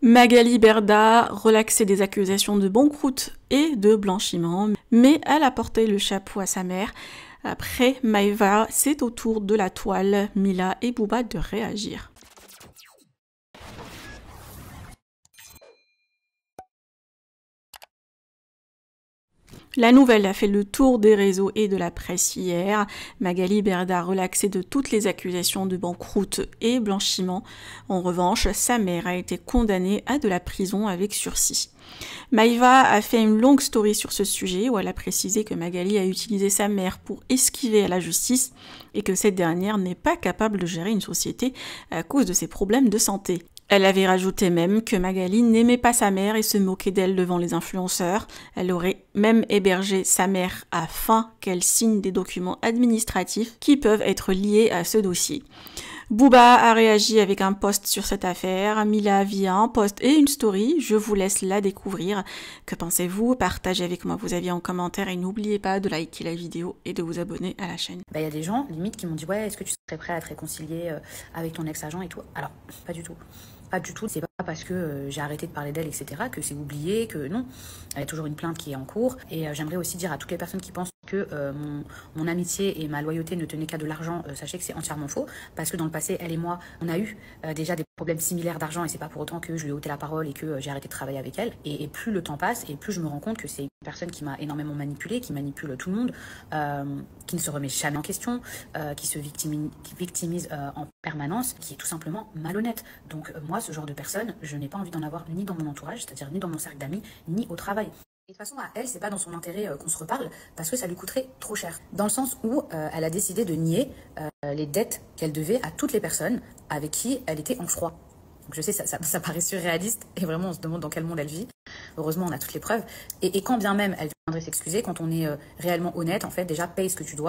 Magali Berda relaxait des accusations de banqueroute et de blanchiment, mais elle a porté le chapeau à sa mère. Après Maeva, c'est au tour de la toile, Mila et Booba de réagir. La nouvelle a fait le tour des réseaux et de la presse hier. Magali Berda relaxée de toutes les accusations de banqueroute et blanchiment. En revanche, sa mère a été condamnée à de la prison avec sursis. Maeva a fait une longue story sur ce sujet où elle a précisé que Magali a utilisé sa mère pour esquiver à la justice et que cette dernière n'est pas capable de gérer une société à cause de ses problèmes de santé. Elle avait rajouté même que Magali n'aimait pas sa mère et se moquait d'elle devant les influenceurs. Elle aurait même hébergé sa mère afin qu'elle signe des documents administratifs qui peuvent être liés à ce dossier. Booba a réagi avec un post sur cette affaire, Mila via un post et une story, je vous laisse la découvrir. Que pensez-vous? Partagez avec moi vos avis en commentaire et n'oubliez pas de liker la vidéo et de vous abonner à la chaîne. Il y a des gens, limite, qui m'ont dit « Ouais, est-ce que tu serais prêt à te réconcilier avec ton ex-agent et tout ?» Alors, pas du tout. Pas du tout, c'est pas parce que j'ai arrêté de parler d'elle, etc., que c'est oublié, que non. Elle a toujours une plainte qui est en cours. Et j'aimerais aussi dire à toutes les personnes qui pensent que mon amitié et ma loyauté ne tenaient qu'à de l'argent, sachez que c'est entièrement faux. Parce que dans le passé, elle et moi, on a eu déjà des problèmes similaires d'argent et c'est pas pour autant que je lui ai ôté la parole et que j'ai arrêté de travailler avec elle. Et plus le temps passe et plus je me rends compte que c'est une personne qui m'a énormément manipulée, qui manipule tout le monde, qui ne se remet jamais en question, qui se victimise en permanence, qui est tout simplement malhonnête. Donc moi, ce genre de personne, je n'ai pas envie d'en avoir ni dans mon entourage, c'est-à-dire ni dans mon cercle d'amis, ni au travail. Et de toute façon, à elle, c'est pas dans son intérêt qu'on se reparle, parce que ça lui coûterait trop cher. Dans le sens où elle a décidé de nier les dettes qu'elle devait à toutes les personnes avec qui elle était en froid. Donc je sais, ça paraît surréaliste, et vraiment on se demande dans quel monde elle vit. Heureusement, on a toutes les preuves. Et quand bien même elle viendrait s'excuser, quand on est réellement honnête, en fait, déjà paye ce que tu dois.